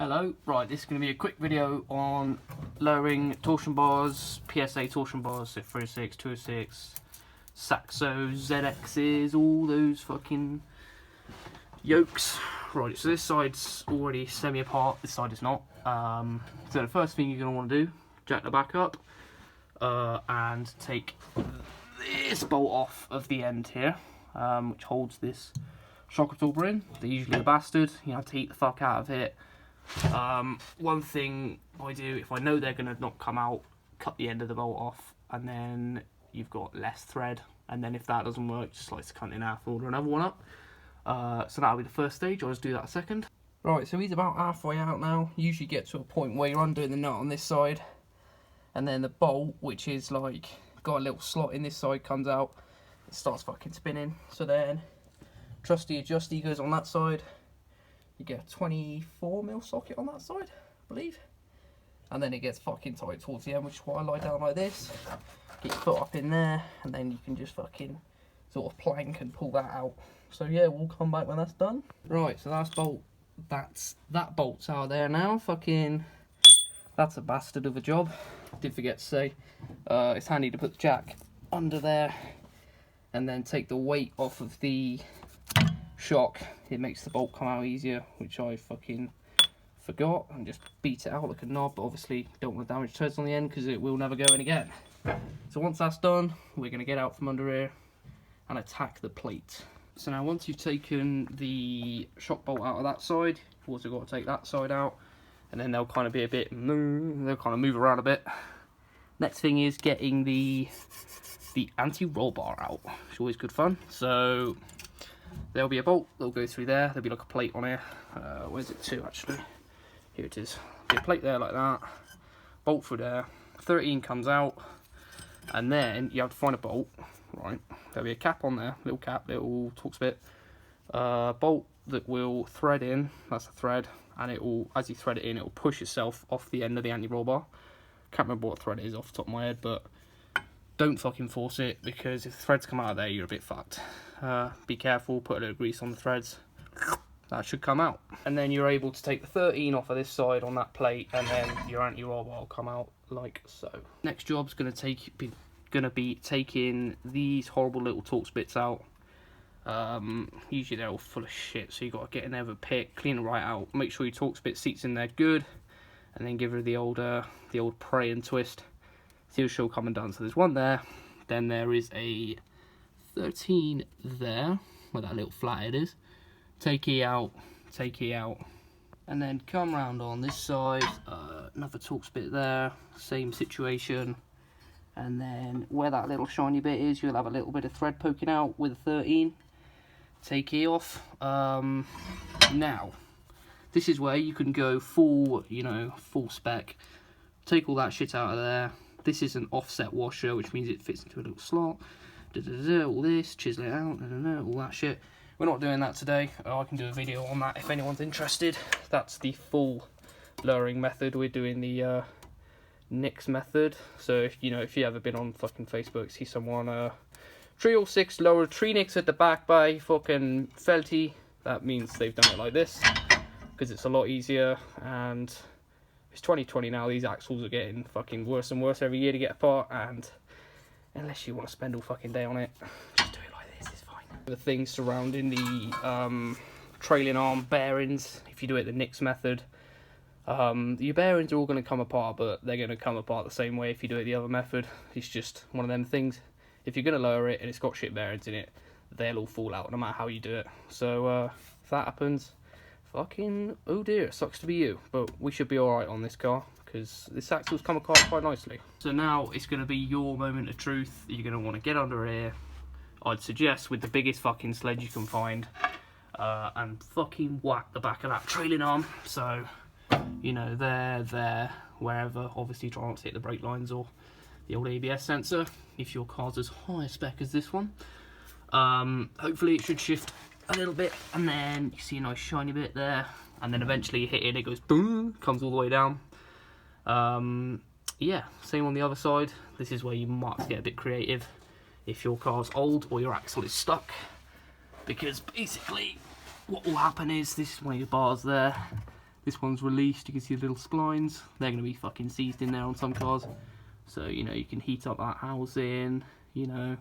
Hello, right, this is going to be a quick video on lowering torsion bars, PSA torsion bars, so 306, 206, Saxo, ZXs, all those fucking yokes. Right, so this side's already semi-apart, this side is not. So the first thing you're going to want to do, jack the back up and take this bolt off of the end here, which holds this shock absorber in. They're usually a bastard, you have to heat the fuck out of it. One thing I do, if I know they're going to not come out, cut the end of the bolt off, and then you've got less thread, and then if that doesn't work, just slice the cunt in half and order another one up. So that'll be the first stage. I'll just do that second. Right, so he's about halfway out now. Usually get to a point where you're undoing the nut on this side, and then the bolt, which is like got a little slot in this side, comes out. It starts fucking spinning. So then trusty adjusty goes on that side. You get a 24mm socket on that side, I believe. And then it gets fucking tight towards the end, which is why I lie down like this. Get your foot up in there, and then you can just fucking sort of plank and pull that out. So yeah, we'll come back when that's done. Right, so that bolt's out there now. Fucking, that's a bastard of a job. Did forget to say, it's handy to put the jack under there, and then take the weight off of the shock. It makes the bolt come out easier, which I fucking forgot, and just beat it out like a knob. But obviously don't want to damage turds on the end because it will never go in again. So once that's done, we're going to get out from under here and attack the plate. So now once you've taken the shock bolt out of that side, you've also got to take that side out, and then they'll kind of be a bit, they'll kind of move around a bit. Next thing is getting the anti-roll bar out, which is always good fun. So there'll be a bolt that'll go through there. There'll be like a plate on here. Where's it to actually? Here it is. There'll be a plate there like that. Bolt through there. 13 comes out, and then you have to find a bolt. Right. There'll be a cap on there. Little cap, little Torx bit. Bolt that will thread in. That's a thread, and it will, as you thread it in, it will push itself off the end of the anti-roll bar. Can't remember what thread it is off the top of my head, but don't fucking force it, because if the threads come out of there, you're a bit fucked. Be careful, put a little grease on the threads. That should come out. And then you're able to take the 13 off of this side on that plate, and then your anti-roll bar will come out like so. Next job's going to be taking these horrible little Torx bits out. Usually they're all full of shit, so you've got to get in there with a pick, clean it right out, make sure your Torx bit seats in there good, and then give her the old pray and twist. See if she'll come undone. So there's one there, then there is a 13 there, where that little flathead is. Take it out, and then come round on this side, another Torx bit there, same situation, and then where that little shiny bit is, you'll have a little bit of thread poking out with a 13. Take it off. Now, this is where you can go full, full spec. Take all that shit out of there. This is an offset washer, which means it fits into a little slot. All this, chisel it out, all that shit. We're not doing that today. I can do a video on that if anyone's interested. That's the full lowering method. We're doing the nicks method. So if you ever been on fucking Facebook, see someone 306 lower 3 nicks at the back by fucking Felty, that means they've done it like this, because it's a lot easier. And it's 2020 now. These axles are getting fucking worse and worse every year to get apart, and unless you want to spend all fucking day on it, just do it like this, it's fine. The things surrounding the trailing arm bearings, if you do it the nicks method, your bearings are all going to come apart, but they're going to come apart the same way if you do it the other method. It's just one of them things. If you're going to lower it and it's got shit bearings in it, they'll all fall out no matter how you do it. So if that happens, fucking oh dear, sucks to be you. But we should be alright on this car, because this axle's come apart quite nicely. So now it's going to be your moment of truth. You're going to want to get under here, I'd suggest with the biggest fucking sled you can find, and fucking whack the back of that trailing arm. So, there, wherever. Obviously try not to hit the brake lines or the old ABS sensor, if your car's as high a spec as this one. Hopefully it should shift a little bit, and then you see a nice shiny bit there, and then eventually you hit it, it goes boom, comes all the way down. Yeah, same on the other side. This is where you might get a bit creative if your car's old or your axle is stuck, because basically what will happen is, this is one of your bars there, This one's released, you can see the little splines. They're going to be fucking seized in there on some cars. So, you know, you can heat up that housing, you know,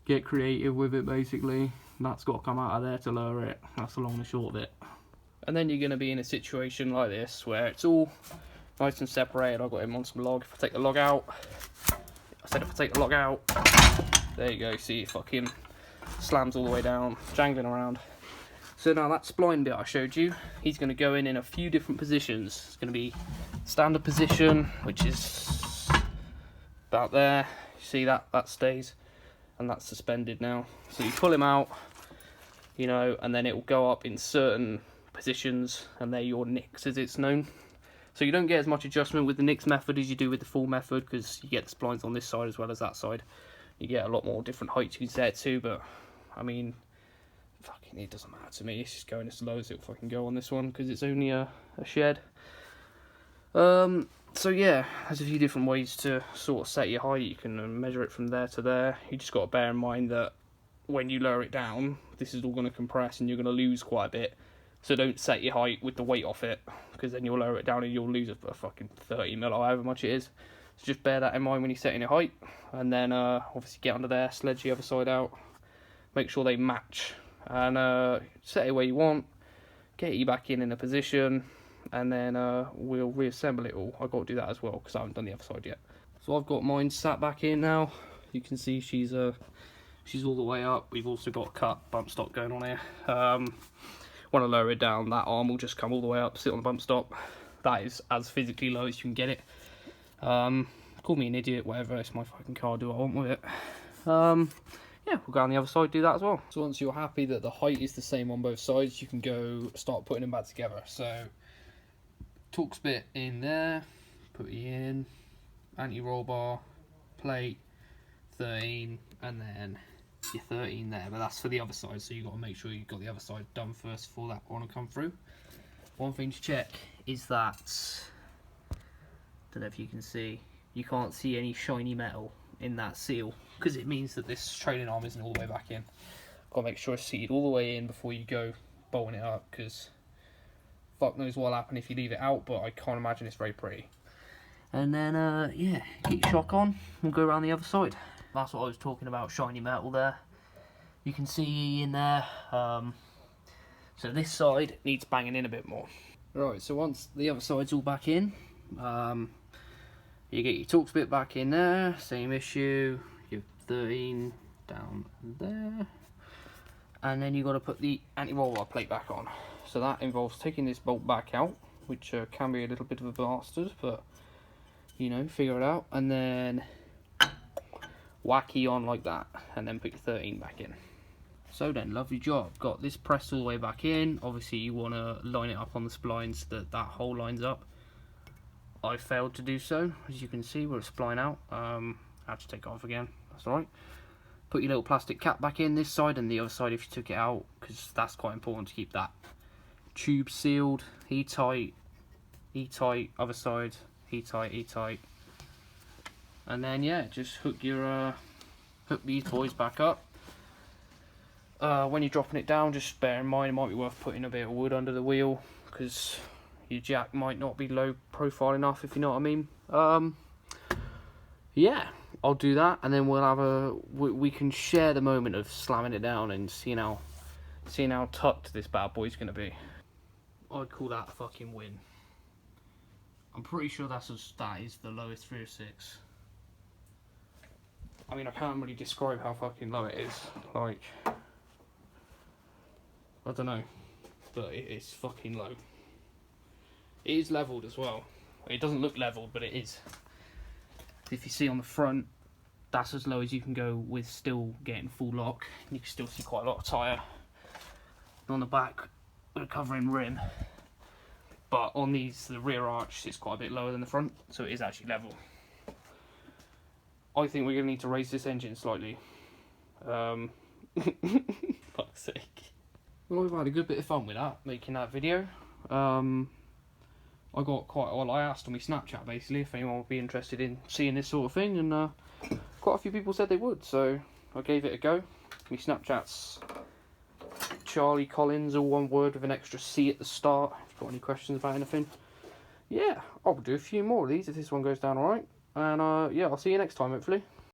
get creative with it basically. That's got to come out of there to lower it. That's the long and short of it. And then you're going to be in a situation like this where it's all nice and separated. I've got him on some log. If I take the log out, there you go, see it fucking slams all the way down, jangling around. So now that spline bit I showed you, he's going to go in a few different positions. It's going to be standard position, which is about there. You see that stays, and that's suspended now. So you pull him out, you know, and then it will go up in certain positions, and they're your nicks as it's known. So you don't get as much adjustment with the nicks method as you do with the full method, because you get the splines on this side as well as that side. You get a lot more different heights you can set it to, but I mean, fucking it doesn't matter to me. It's just going as low as it'll fucking go on this one, because it's only a shed. So yeah, there's a few different ways to sort of set your height. You can measure it from there to there. You just got to bear in mind that when you lower it down, this is all going to compress and you're going to lose quite a bit. So don't set your height with the weight off it, because then you'll lower it down and you'll lose a fucking 30 mil or however much it is. So just bear that in mind when you're setting your height. And then obviously get under there, sledge the other side out, make sure they match, and set it where you want, get you back in a position, and then we'll reassemble it all. I've got to do that as well because I haven't done the other side yet. So I've got mine sat back in now. You can see she's all the way up. We've also got cut bump stop going on here. When I lower it down, that arm will just come all the way up, sit on the bump stop. That is as physically low as you can get it. Call me an idiot, whatever, it's my fucking car, do what I want with it. Yeah, we'll go on the other side, do that as well. So once you're happy that the height is the same on both sides, you can go start putting them back together. So, Torx bit in there, put it in, anti-roll bar, plate, 13, and then your 13 there, but that's for the other side, so you've got to make sure you've got the other side done first before that one will come through. One thing to check is that, don't know if you can see, you can't see any shiny metal in that seal, because it means that this trailing arm isn't all the way back in. Got to make sure it's seated all the way in before you go bolting it up, because fuck knows what'll happen if you leave it out, but I can't imagine it's very pretty. And then, yeah, get your shock on, we'll go around the other side. That's what I was talking about, shiny metal there. You can see in there, so this side needs banging in a bit more. Right, so once the other side's all back in, you get your Torx bit back in there, same issue, your 13 down there, and then you've got to put the anti-roll bar plate back on. So that involves taking this bolt back out, which can be a little bit of a bastard, but you know, figure it out, and then wacky on like that, and then put your 13 back in. So then, lovely job. Got this pressed all the way back in. Obviously you want to line it up on the splines so that hole lines up. I failed to do so, as you can see, we're a spline out. I had to take it off again, that's alright. Put your little plastic cap back in this side and the other side if you took it out, because that's quite important to keep that tube sealed. E-tight, other side, E-tight, E-tight. And then yeah, just hook these boys back up. When you're dropping it down, just bear in mind it might be worth putting a bit of wood under the wheel, because your jack might not be low profile enough, if you know what I mean. Yeah, I'll do that, and then we'll have we can share the moment of slamming it down and seeing how tucked this bad boy's gonna be. I'd call that a fucking win. I'm pretty sure that is the lowest 306. I mean, I can't really describe how fucking low it is. Like, I don't know, but it is fucking low. It is leveled as well. It doesn't look leveled, but it is. If you see on the front, that's as low as you can go with still getting full lock. You can still see quite a lot of tyre. On the back, we're covering rim. But on these, the rear arch is quite a bit lower than the front, so it is actually level. I think we're going to need to raise this engine slightly. Fuck's sake. Well, we've had a good bit of fun with that, making that video. I got I asked on my Snapchat basically if anyone would be interested in seeing this sort of thing, and quite a few people said they would, so I gave it a go. My Snapchat's Charlie Collins, all one word with an extra C at the start. If you've got any questions about anything. Yeah, I'll do a few more of these if this one goes down alright. And yeah, I'll see you next time, hopefully.